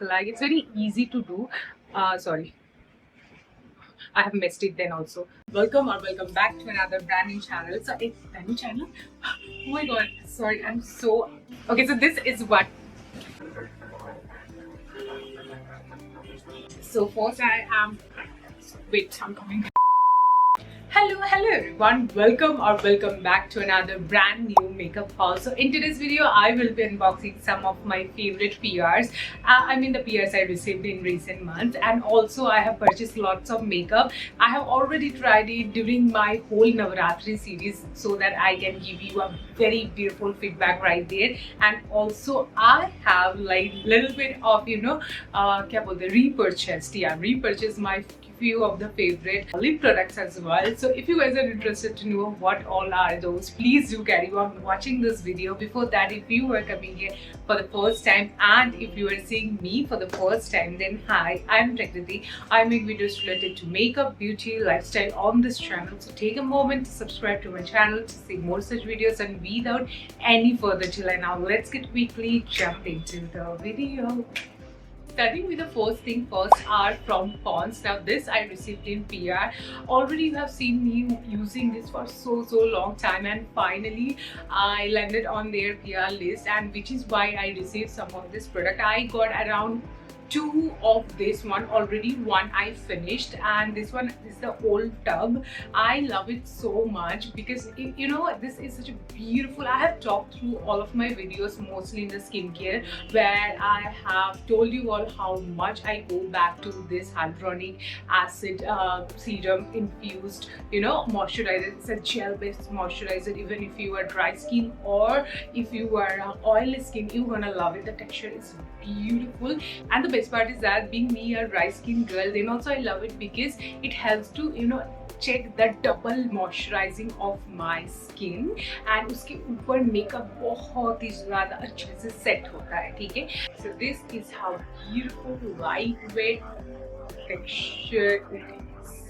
lookalike. It's very easy to do. Sorry, I have missed it then also. Welcome back to another brand new channel. So it's brand new channel. Oh my god, sorry, I'm so okay. So this is what. So first I am. Wait, I'm coming. Hello everyone, welcome back to another brand new makeup haul. So in today's video I will be unboxing some of my favorite PRs. The PRs I received in recent months, and also I have purchased lots of makeup. I have already tried it during my whole Navaratri series so that I can give you a very beautiful feedback right there. And also I have like little bit of repurchased my few of the favorite lip products as well. So if you guys are interested to know what all are those, please do carry on watching this video. Before that, if you are coming here for the first time and if you are seeing me for the first time, then hi, I'm Prakriti. I make videos related to makeup, beauty, lifestyle on this channel. So take a moment to subscribe to my channel to see more such videos. And without any further delay, now let's get quickly jump into the video. Starting with the first thing first are from Pond's. Now this I received in PR. Already you have seen me using this for so long time, and finally I landed on their PR list, and which is why I received some of this product. I got around 2 of this one already. One I finished, and this one is the old tub. I love it so much because this is such a beautiful. I have talked through all of my videos mostly in the skincare where I have told you all how much I go back to this hyaluronic acid serum infused moisturizer. It's a gel based moisturizer. Even if you are dry skin or if you are oily skin, you're gonna love it. The texture is beautiful, and the best part is that being me a dry skin girl, then also I love it because it helps to check the double moisturizing of my skin, and उसके ऊपर makeup बहुत ही ज़्यादा अच्छे से set होता है, ठीक है? So this is how beautiful, lightweight texture it is.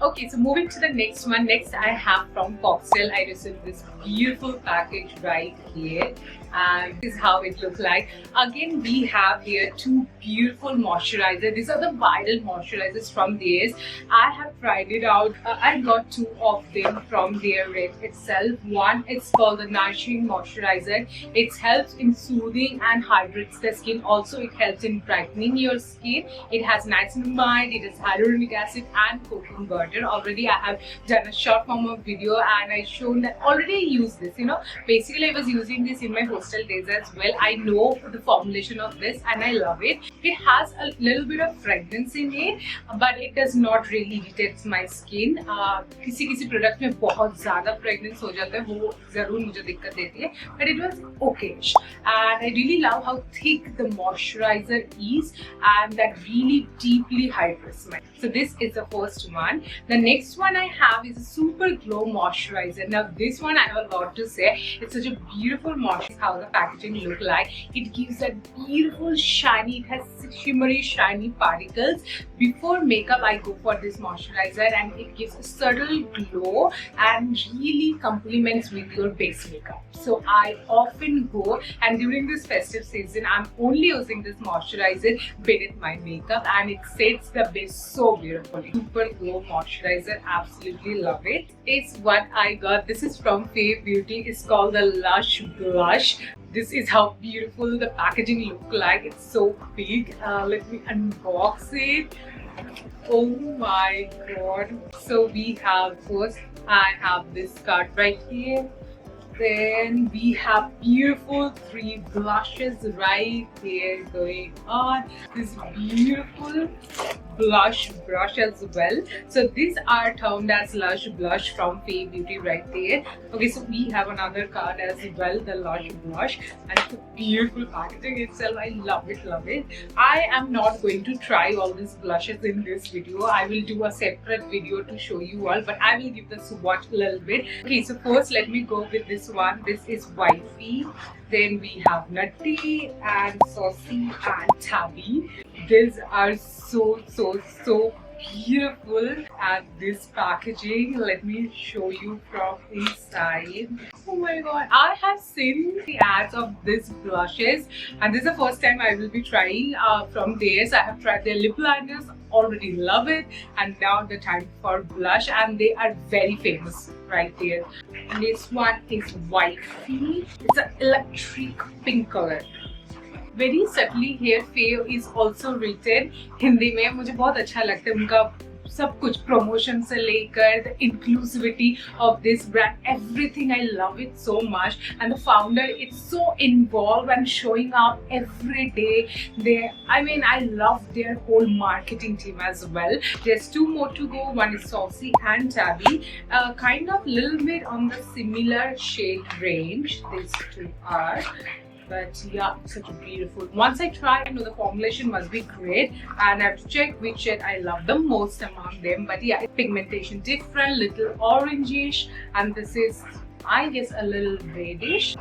Okay, so moving to the next one. Next I have from Foxtel. I received this beautiful package right here, and this is how it looks like. Again, we have here 2 beautiful moisturizers. These are the viral moisturizers from theirs. I have tried it out. I got 2 of them from their rate itself. One, it's called the Nourishing Moisturizer. It helps in soothing and hydrates the skin. Also, it helps in brightening your skin. It has niacinamide, it has hyaluronic acid and coconut butter. Already I have done a short form of video and I shown that already I use this. Basically I was using this in my hostel days as well. I know the formulation of this and I love it. It has a little bit of fragrance in it, but it does not really irritate my skin. किसी product में बहुत ज़्यादा fragrance हो जाता है, वो ज़रूर मुझे दिक्कत देती है. But it was okay, and I really love how thick the moisturizer is, and that really deeply hydrates my. So this is the first one. The next one I have is a Super Glow Moisturizer. Now this one I have a lot to say. It's such a beautiful moisturizer. How the packaging look like. It gives that beautiful shiny. It has shimmery shiny particles. Before makeup I go for this moisturizer, and it gives a subtle glow and really complements with your base makeup. So I often go, and during this festive season I'm only using this moisturizer beneath my makeup, and it sets the base so beautifully. Super Glow Moisturizer, absolutely love it. It's what I got. This is from Fave Beauty. It's called the Lush Blush. This is how beautiful the packaging look like. It's so big. Let me unbox it. Oh my god. So we have first, I have this card right here. Then we have beautiful 3 blushes right there going on. This beautiful blush brush as well. So these are termed as Lush Blush from Fave Beauty right there. Okay, so we have another card as well, the Lush Blush, and it's a beautiful packaging itself. I love it, love it. I am not going to try all these blushes in this video. I will do a separate video to show you all, but I will give the swatch a little bit. Okay, so first let me go with this one. This is Wifey. Then we have Nutty and Saucy and Tabby. These are so beautiful. And this packaging, let me show you from inside. Oh my god, I have seen the ads of these blushes and this is the first time I will be trying from theirs. I have tried their lip liners, already love it, and now the time for blush, and they are very famous right there. And this one is Wifey. It's an electric pink color. Very subtly here Faye is also written Hindi में. मुझे बहुत अच्छा लगता है उनका सब कुछ, promotion से लेकर the inclusivity of this brand, everything. I love it so much, and the founder is so involved and showing up every day. I love their whole marketing team as well. There's two more to go. One is Saucy and Tabby, kind of little bit on the similar shade range. These two are. But yeah, such a beautiful. Once I try, I know the formulation must be great, and I have to check which shade I love the most among them. But yeah, pigmentation different, little orangish, and this is, I guess, a little reddish.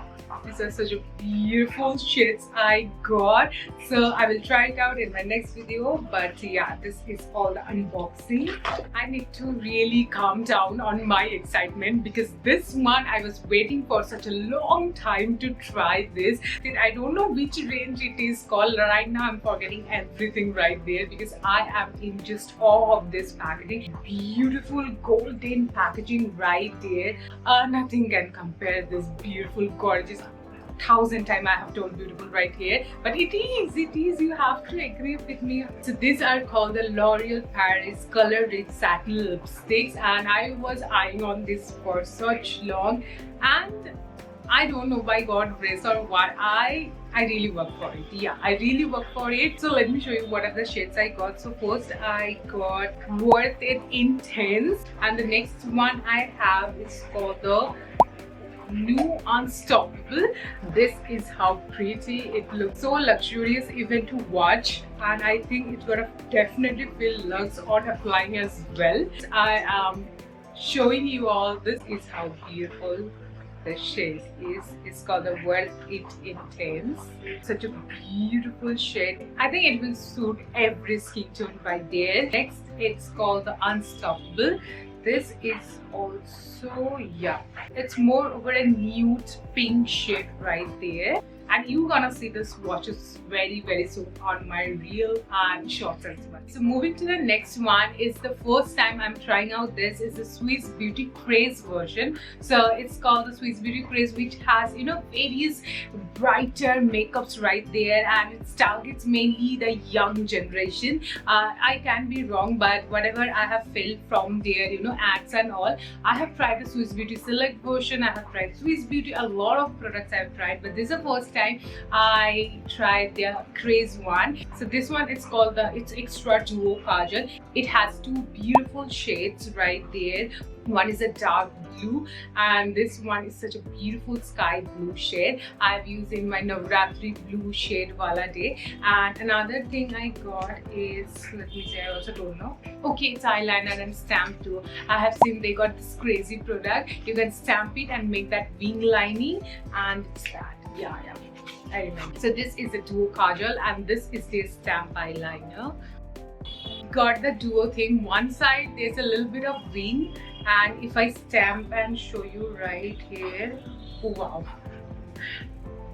These are such a beautiful shades I got, so I will try it out in my next video. But yeah, this is all the unboxing. I need to really calm down on my excitement because this one I was waiting for such a long time to try this. I don't know which range it is called right now. I'm forgetting everything right there because I am in just awe of this packaging. Beautiful golden packaging right there. Nothing can compare this beautiful, gorgeous. 1,000 times I have told beautiful right here, but it is, you have to agree with me. So these are called the L'Oreal Paris Color Rich Satin Lipsticks, and I was eyeing on this for such long, and I don't know by God grace or what, I really work for it. Yeah, I really work for it. So let me show you what are the shades I got. So first I got Worth It Intense, and the next one I have is called the New Unstoppable. This is how pretty it looks. So luxurious even to watch, and I think it's gonna definitely feel luxe on applying as well. I am showing you all. This is how beautiful the shade is. It's called the Worth It Intense. Such a beautiful shade. I think it will suit every skin tone right there. Next, it's called the Unstoppable. This is also, yeah, it's more over a nude pink shade right there, and you're gonna see the swatches very soon on my reel and shorts as well. So moving to the next one is the first time I'm trying out. This is the Swiss Beauty Craze version. So it's called the Swiss Beauty Craze, which has, you know, various brighter makeups right there, and it targets mainly the young generation. I can be wrong, but whatever I have felt from their, you know, ads and all, I have tried the Swiss Beauty Select version, I have tried Swiss Beauty, a lot of products I have tried, but this is the first time I tried their Craze one. So this one is called the It's Extra Duo Kajal. It has two beautiful shades right there. One is a dark blue, and this one is such a beautiful sky blue shade. I've used in my Navratri blue shade wala day. And another thing I got is, let me say, I also don't know. Okay, it's eyeliner and stamp too. I have seen they got this crazy product. You can stamp it and make that wing lining, and it's that. Yeah, I remember. So this is a duo kajal, and this is the stamp eyeliner. Got the duo thing. One side there's a little bit of wing, and if I stamp and show you right here, oh wow,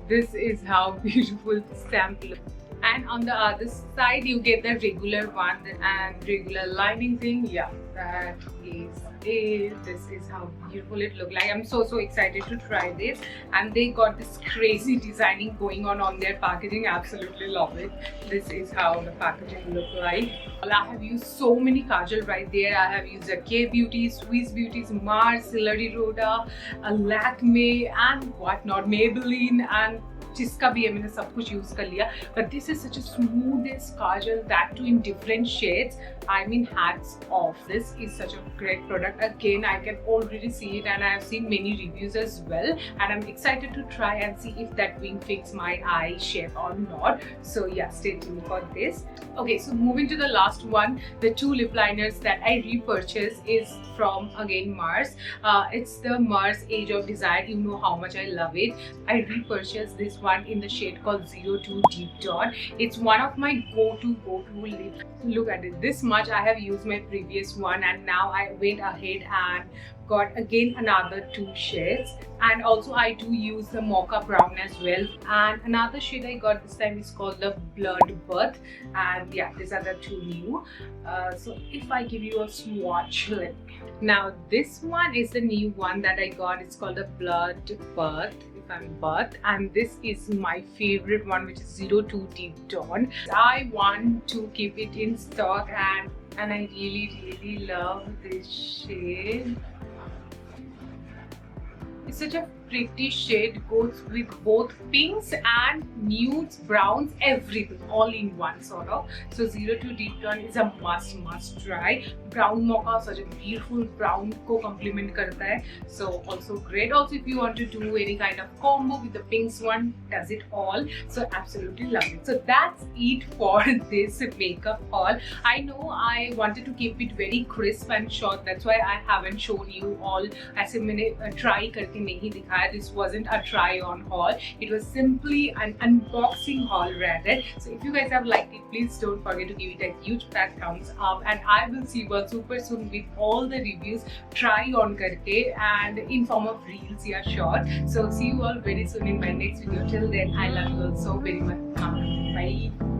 this is how beautiful stamp looks. And on the other side you get the regular one and regular lining thing. Yeah, that is it. This is how beautiful it looks like. I'm so excited to try this, and they got this crazy designing going on their packaging. Absolutely love it. This is how the packaging look like. I have used so many kajal right there. I have used a K Beauty, Swiss Beauty, Mars, Hilary Rhoda, Lakme, and whatnot, Maybelline, and जिसका भी है मैंने सब कुछ use कर लिया. But this is such a smoothest kajal, that too in different shades. I mean, hats off. This is such a great product. Again, I can already see it, and I have seen many reviews as well, and I'm excited to try and see if that wing fits my eye shape or not. So yeah, stay tuned for this. Okay, so moving to the last one, the two lip liners that I repurchased is from again Mars. It's the Mars Age of Desire. You know how much I love it. I repurchased this one in the shade called 02 Deep Tone. It's one of my go-to lip. Look at it, this much I have used my previous one, and now I went ahead and got again another 2 shades. And also I do use the mocha brown as well, and another shade I got this time is called the Blood Bath. And yeah, these are the 2 new. So if I give you a swatch, now this one is the new one that I got. It's called the Blood Bath, and this is my favorite one, which is 02 Deep Tone. I want to keep it in stock, and I really love this shade. It's such a pretty shade, goes with both pinks and nudes, browns, everything all in one sort of. So 02 Deep Tone is a must try. Brown mocha, such a beautiful brown को complement करता है, so also great. Also if you want to do any kind of combo with the pinks one, does it all, so absolutely love it. So that's it for this makeup haul. I know I wanted to keep it very crisp and short, that's why I haven't shown you all. ऐसे मैंने try करके नहीं दिखाया. This wasn't a try on haul, it was simply an unboxing haul rather. So if you guys have liked it, please don't forget to give it a huge fat thumbs up, and I will see you all super soon with all the reviews try on karke and in form of reels or short. So see you all very soon in my next video. Till then, I love you all so very much. Bye.